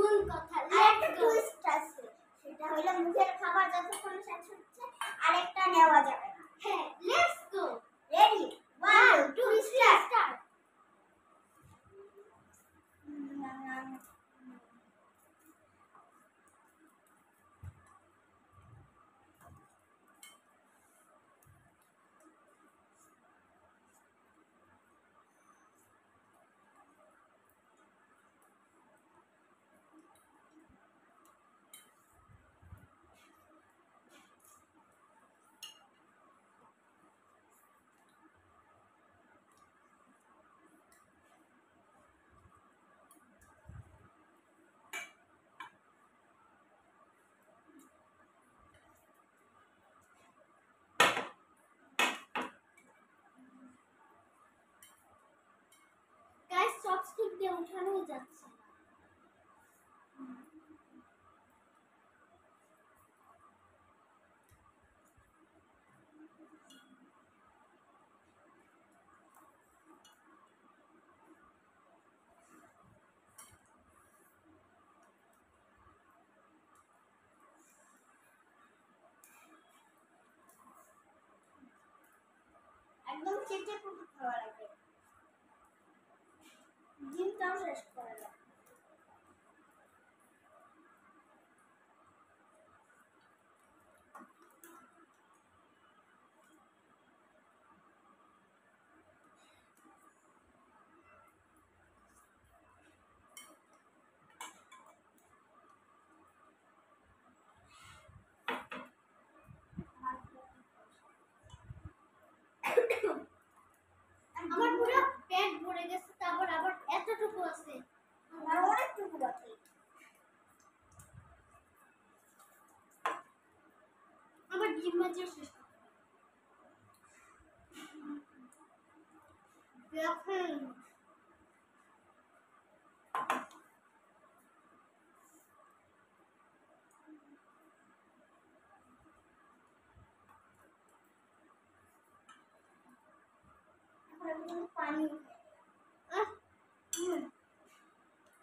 মূল কথা। একটা টুইস্ট আছে, সেটা হলো মুখের খাবার যতক্ষণ শেষ হচ্ছে আরেকটা নেওয়া যাবে না। হ্যাঁ, let's go. Ready, 1 2 3 start. Guys, chopstick দিয়ে উঠানোই যাচ্ছে না। একদম চেটে পুটে খাওয়া লাগে, ডিমটাও শেষ করা লাগে। আমার পুরো পেট ভরে গেছে, তারপর আবার এতটুকু আছে। আমার অনেকটুকু বাকি। আমার ডিম ভাজা শেষ। দেখেন, পানি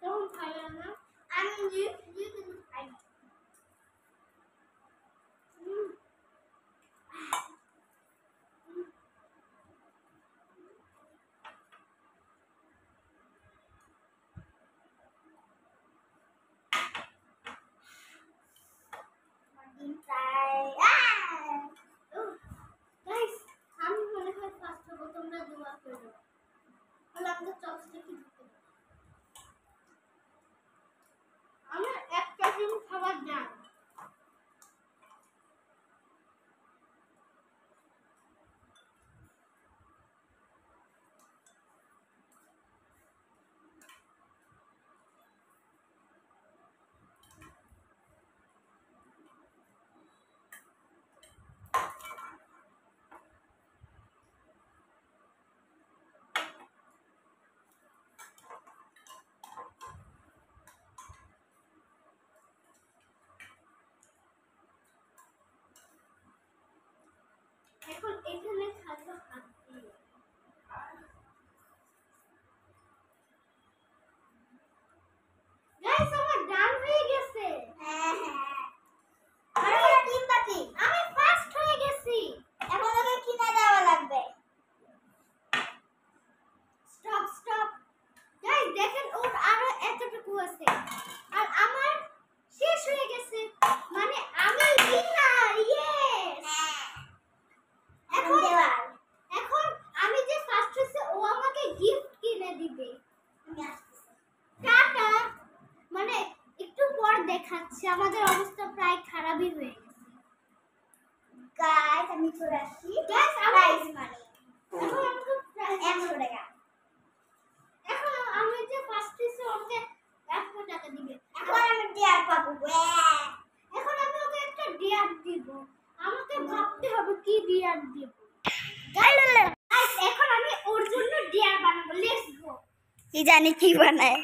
তখন খাই না। আমি কিন্তু খাই না। ডিম ফ্রাই। গাইস, আমি মনে হয় ফার্স্ট হবো, তোমরা দোয়া করো। তাহলে আমাদের চপস্টিকই দিতে হবে। আমার একটা ডিম খাবার যান। এখন এখানে খাবো হাত দিয়ে। গাইস, আমার ডান হয়ে গেছে। হ্যাঁ হ্যাঁ, আর ডিম বাকি। আমি ফার্স্ট হয়ে গেছি। এখন ওকে কিনে দেওয়া লাগবে। Stop stop. গাইস, দেখেন ওর আরো এতটুকু আছে, আর আমার শেষ হয়ে গেছে। মানে আমি উইনার। ইয়েস। এখন দেওয়া। এখন আমি যে ফার্স্ট হইছে, ও আমাকে গিফট কিনে দিবে। আমি আসতেছি। টাটা। মানে একটু পর দেখাচ্ছে, আমাদের অবস্থা প্রায় খারাপই হয়ে গেছে। গাইস, আমি চলে আসছি। গাইস, প্রাইস মানি এখন আমাকে 100 টাকা। এখন আমি যে ফার্স্ট হইছে, ওকে 100 টাকা দিবে। এখন আমি ডিয়ার পাবো। এখন আমি ওকে একটা ডিয়ার দিব। আমাকে ভাবতে হবে কি ডিয়ার দিব। গাইস, এখন আমি ওর জন্য ডিয়ার বানাবো। Let's go. কি জানি কি বানায়।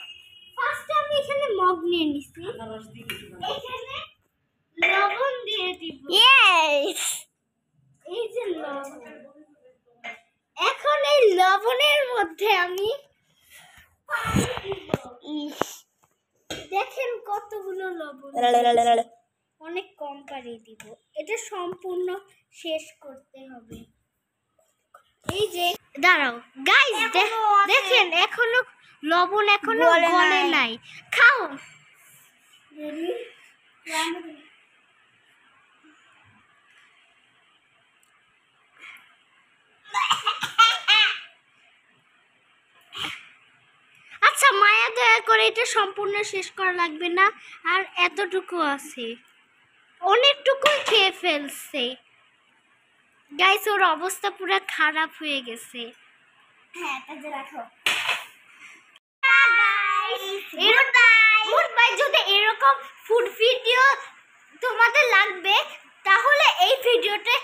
ফার্স্ট আমি এখানে মগ নিয়ে নিছি, এখানে লবণ দিয়ে দিব। ইয়েস, এই যে লবণ। এখন এই লবণের মধ্যে আমি পানি দিব। দেখেন কত লবণ অনেক কম পানি দিব। এটা সম্পূর্ণ শেষ করতে হবে। এই যে দাঁড়াও গাইস, দেখেন এখনো লবণ এখনো গলে নাই। খাও। আচ্ছা মায়া, দয়া করে এটা সম্পূর্ণ শেষ করা লাগবে না, আর এতটুকু আছে, অনেকটুকুই খেয়ে ফেলছে গাইস। ওর অবস্থা পুরো খারাপ হয়ে গেছে। হ্যাঁ, তাহলে রাখো। Good bye. যদি এরকম ফুড ভিডিও তোমাদের লাগবে তাহলে এই ভিডিওতে